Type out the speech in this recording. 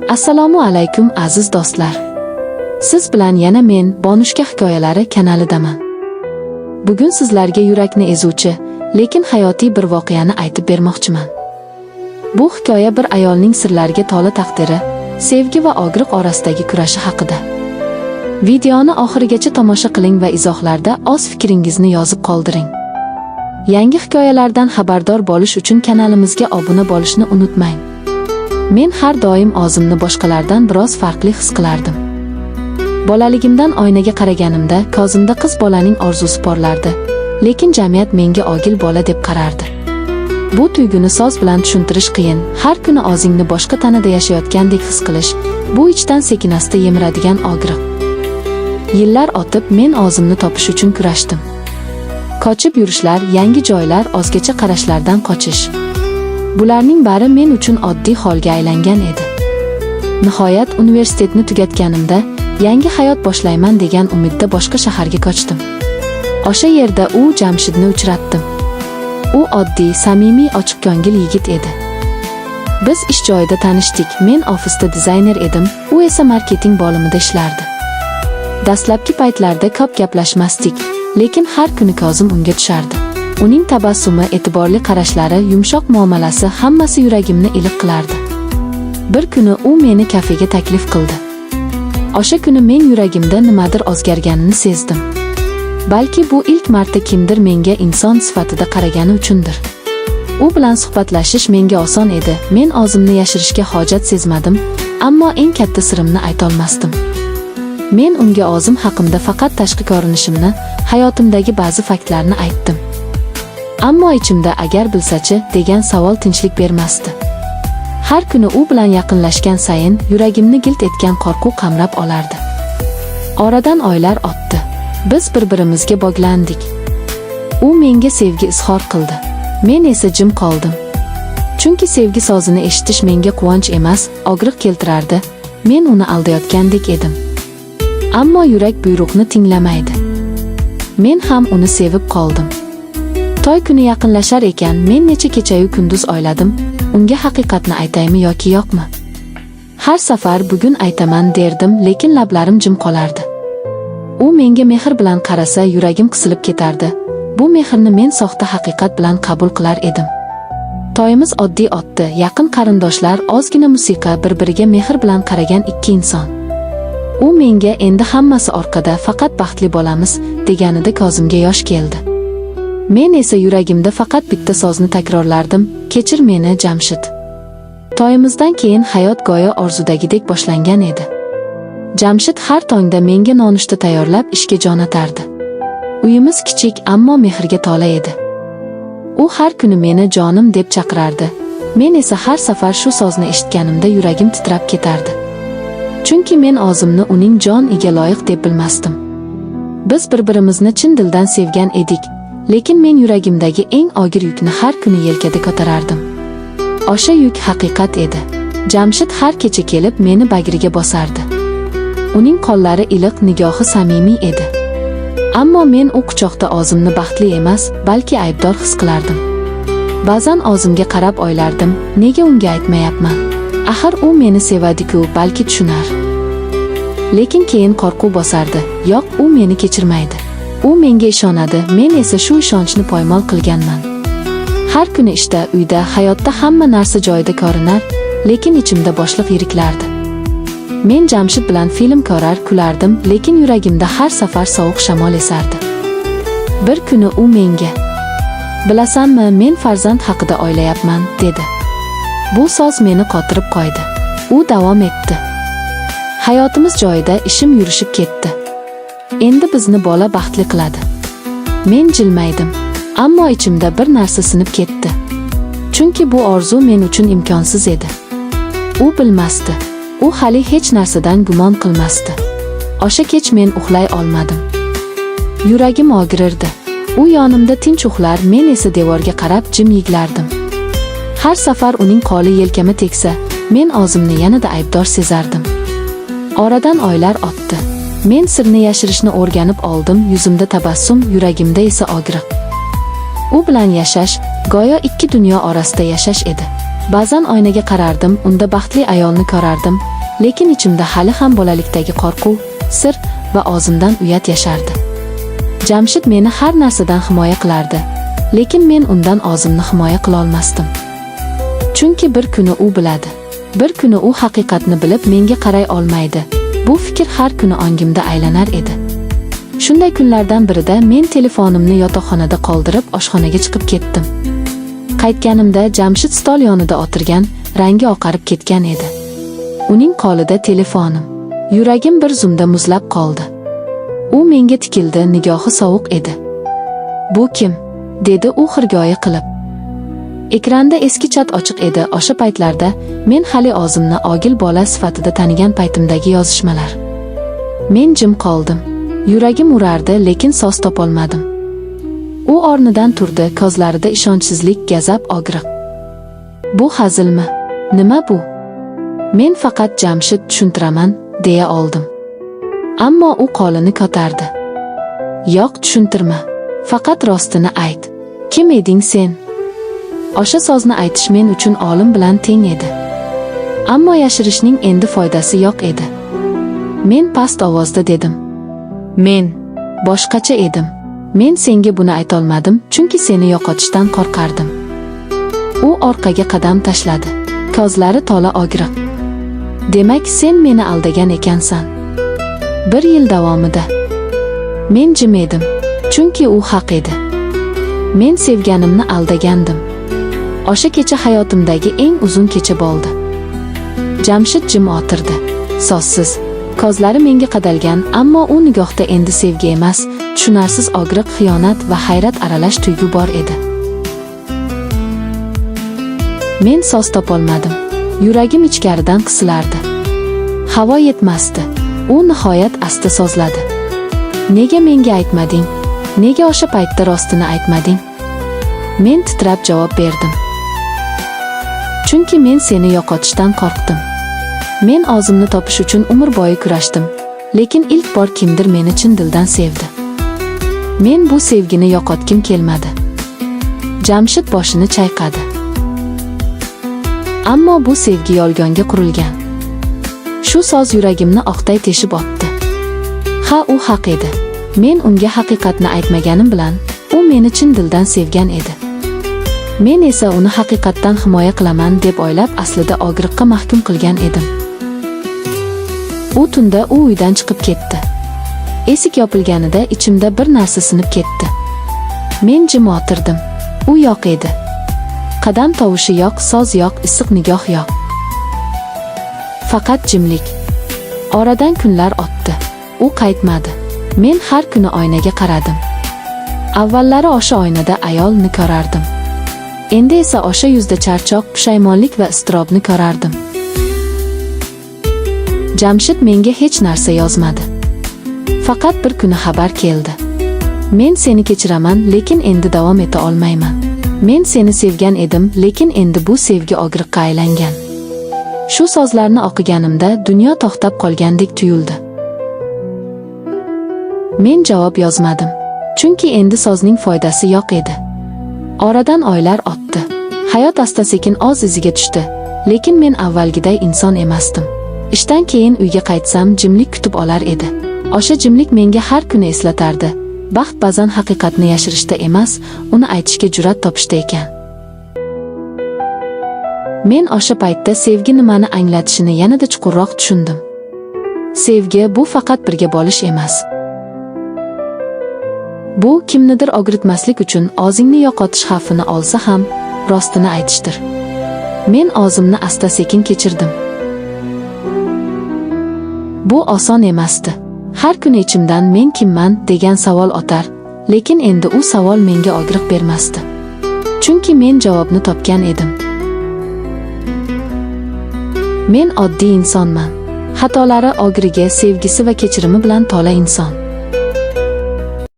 Assalomu alaykum aziz do'stlar. Siz bilan yana men Bonushka hikoyalari kanalidaman. Bugun sizlarga yurakni ezuvchi, lekin hayotiy bir voqeani aytib bermoqchiman. Bu hikoya bir ayolning sirlarga to'la taqdiri, sevgi va og'riq orasidagi kurashi haqida. Videoni oxirigacha tomosha qiling va izohlarda o'z fikringizni yozib qoldiring. Yangi hikoyalardan xabardor bo'lish uchun kanalimizga obuna bo'lishni unutmang. Men har doim o'zimni boshqalardan biroz farqli his qilardim. Bolaligimdan oynaga qaraganimda ko'zimda qiz bolaning orzusi porlardi, lekin jamiyat menga ogil bola deb qarardi. Bu tuyg'uni so'z bilan tushuntirish qiyin. Har kuni o'zingni boshqa tanada yashayotgandek his qilish, bu ichdan sekin-asta yemiradigan og'riq. Yillar o'tib men o'zimni topish uchun kurashdim. Qochib yurishlar, yangi joylar, o'zgacha qarashlardan qochish. Bularning bari men uchun oddiy holga aylangan edi. Nihoyat universitetni tugatganimda yangi hayot boshlayman degan umidda boshqa shaharga qochdim. O'sha yerda Jamshidni uchratdim. U oddiy, samimiy, ochiqko'ngil yigit edi. Biz ish joyida tanishdik. Men ofisda dizayner edim, u esa marketing bo'limida ishlardi. Dastlabki paytlarda ko'p gaplashmasdik, lekin har kuni ko'zim unga tushardi. Uning tabassumi, e'tiborli qarashlari, yumshoq muomalasi hammasi yuragimni iliq qilardi. Bir kuni u meni kafega taklif qildi. O'sha kuni men yuragimda nimadir o'zgarganini sezdim. Balki bu ilk marta kimdir menga inson sifatida qaragani uchundir. U bilan suhbatlashish menga oson edi. Men o'zimni yashirishga hojat sezmadim, ammo eng katta sirimni ayta olmasdim. Men unga o'zim haqimda faqat tashqi ko'rinishimni, hayotimdagi ba'zi faktlarni aytdim. Ammo ichimda agar bilsachi degan savol tinchlik bermasdi. Har kuni u bilan yaqinlashgan sayin yuragimni gilt etgan qo'rquv qamrab olardi. Oradan oylar o'tdi. Biz bir-birimizga bog'landik. U menga sevgi izhor qildi. Men esa jim qoldim. Chunki sevgi sozini eshitish menga quvonch emas, og'riq keltirardi. Men uni aldayotgandek edim. Ammo yurak buyruqni tinglamaydi. Men ham uni sevib qoldim. To'y kuni yaqinlashar ekan, men necha kecha-yu kunduz o'yladim, unga haqiqatni aytaymi yoki yo'qmi? Har safar bugun aytaman derdim, lekin lablarim jim qolardi. U menga mehr bilan qarasa, yuragim qisilib ketardi. Bu mehrni men soxta haqiqat bilan qabul qilar edim. To'yimiz oddiy o'tdi. Yaqin qarindoshlar, ozgina musiqa, bir-biriga mehr bilan qaragan ikki inson. U menga endi hammasi orqada, faqat baxtli bo'lamiz deganida ko'zimga yosh keldi. Men esa yuragimda faqat bitta so'zni takrorlardim: "Kechir meni, Jamshid." To'yimizdan keyin hayot go'yo orzudagidek boshlangan edi. Jamshid har tongda menga nonushta tayyorlab ishga jo'natardi. Uyimiz kichik, ammo mehrga to'la edi. U har kuni meni jonim deb chaqirardi. Men esa har safar shu so'zni eshitganimda yuragim titrab ketardi. Chunki men o'zimni uning joniga loyiq deb bilmasdim. Biz bir-birimizni chin dildan sevgan edik. Lekin men yuragimdagi eng og'ir yukni har kuni yelkada ko'tarardim. O'sha yuk haqiqat edi. Jamshid har kecha kelib meni bag'riga bosardi. Uning qo'llari iliq, nigohi samimiy edi. Ammo men u quchoqda o'zimni baxtli emas, balki aybdor his qilardim. Ba'zan o'zimga qarab o'ylardim, nega unga aytmayapman? Axir u meni sevadi-ku, balki tushunar. Lekin keyin qo'rquv bosardi. Yo'q, u meni kechirmaydi. U menga ishonadi, men esa shu ishonchni poymol qilganman. Har kuni ishda, uyda, hayotda hamma narsa joyida ko'rinar, lekin ichimda boshliq yiriklardi. Men Jamshid bilan film ko'rar, kulardim, lekin yuragimda har safar sovuq shamol esardi. Bir kuni u menga: "Bilasanmi, men farzand haqida o'ylayapman", dedi. Bu so'z meni qotirib qo'ydi. U davom etdi: "Hayotimiz joyida, ishim yurishib ketdi. Endi bizni bola baxtli qiladi." Men jilmaydim, ammo ichimda bir narsa sinib ketdi. Chunki bu orzu men uchun imkonsiz edi. U bilmasdi. U hali hech narsadan gumon qilmasdi. O'sha kech men uxlay olmadim. Yuragim og'rirdi. U yonimda tinch uxlar, men esa devorga qarab jim yiglardim. Har safar uning qo'li yelkama tegsa, men o'zimni yanada aybdor sezardim. Oradan oylar o'tdi. Men sirni yashirishni o'rganib oldim. Yuzimda tabassum, yuragimda esa og'riq. U bilan yashash go'yo ikki dunyo orasida yashash edi. Ba'zan oynaga qarardim, unda baxtli ayolni ko'rardim, lekin ichimda hali ham bolalikdagi qo'rquv, sir va o'zimdan uyat yashardi. Jamshid meni har narsadan himoya qilardi, lekin men undan o'zimni himoya qila olmasdim. Chunki bir kuni u biladi, bir kuni u haqiqatni bilib menga qaray olmaydi. Bu fikr har kuni ongimda aylanar edi. Shunday kunlardan birida men telefonimni yotoqxonada qoldirib oshxonaga chiqib ketdim. Qaytganimda Jamshid stol yonida o'tirgan, rangi oqarib ketgan edi. Uning qo'lida telefonim. Yuragim bir zumda muzlab qoldi. U menga tikildi, nigohi sovuq edi. "Bu kim?" dedi u xirgoyi qilib. Ekranda eski chat ochiq edi. O'sha paytlarda men hali o'zimni ogil bola sifatida tanigan paytimdagi yozishmalar. Men jim qoldim. Yuragim urardi, lekin so'z topolmadim. U o'rnidan turdi, ko'zlarida ishonchsizlik, gazab, og'riq. "Bu hazilmi? Nima bu?" Men faqat "Jamshid, tushuntiraman" deya oldim. Ammo u qo'lini ko'tardi. "Yo'q, tushuntirma. Faqat rostini ayt. Kim eding sen?" O'sha so'zni aytish men uchun olim bilan teng edi. Ammo yashirishning endi foydasi yo'q edi. Men past ovozda dedim. "Men boshqacha edim. Men senga buni aytolmadim, chunki seni yo'qotishdan qo'rqardim." U orqaga qadam tashladi. Ko'zlari to'la og'riq. "Demak, sen meni aldagan ekansan." 1 yil davomida men jim edim, chunki u haq edi. Men sevganimni aldagandim. O'sha kecha hayotimdagi eng uzun kecha bo'ldi. Jamshid jim o'tirdi. So'zsiz, ko'zlari menga qadalgan, ammo u nigohda endi sevgi emas, tushunarsiz og'riq, xiyonat va hayrat aralash tuyg'u bor edi. Men so'z topolmadim. Yuragim ichkaridan qisilardi. Havo yetmasdi. U nihoyat asta so'zladi. "Nega menga aytmading? Nega o'sha paytda rostini aytmading?" Men titrab javob berdim. "Chunki men seni yo'qotishdan qo'rqdim. Men o'zimni topish uchun umr bo'yi kurashdim, lekin ilk bor kimdir meni chin dildan sevdi. Men bu sevgini yo'qotgim kelmadi." Jamshid boshini chayqadi. Ammo bu sevgi yolg'onga qurilgan. Shu so'z yuragimni oqday teshib o'tdi. Ha, u haq edi. Men unga haqiqatni aytmaganim bilan, u meni chin dildan sevgan edi. Men esa uni haqiqatdan himoya qilaman deb o'ylab, aslida og'riqqa mahkum qilgan edim. U tunda u uydan chiqib ketdi. Esik yopilganida ichimda bir narsa sinib ketdi. Men jim o'tirdim. U yo'q edi. Qadam tovushi yo'q, so'z yo'q, issiq nigoh yo'q. Faqat jimlik. Oradan kunlar o'tdi. U qaytmadi. Men har kuni oynaga qaradim. Avvallari o'sha oynada ayolni ko'rardim. Endi esa o'sha yuzda charchoq, pushaymonlik va iztirobni ko'rardim. Jamshid menga hech narsa yozmadi. Faqat bir kuni xabar keldi. "Men seni kechiraman, lekin endi davom eta olmayman. Men seni sevgan edim, lekin endi bu sevgi og'riqqa aylangan." Shu so'zlarni o'qiganimda dunyo to'xtab qolgandek tuyuldi. Men javob yozmadim, chunki endi so'zning foydasi yo'q edi. Oradan oylar o'tdi. Hayot asta-sekin o'z iziga tushdi, lekin men avvalgiday inson emasdim. Ishdan keyin uyga qaytsam, jimlik kutib olar edi. O'sha jimlik menga har kuni eslatardi. Baxt ba'zan haqiqatni yashirishda emas, uni aytishga jur'at topishda ekan. Men o'sha paytda sevgi nimani anglatishini yanada chuqurroq tushundim. Sevgi bu faqat birga bo'lish emas. Bu kimnidir og'ritmaslik uchun o'zingni yo'qotish xavfini olsa ham rostini aytishdir. Men o'zimni asta-sekin kechirdim. Bu oson emasdi. Har kuni ichimdan men kimman degan savol o'tar, lekin endi u savol menga og'riq bermasdi. Chunki men javobni topgan edim. Men oddiy insonman. Xatolari, og'rigi, sevgisi va kechirimi bilan to'la inson.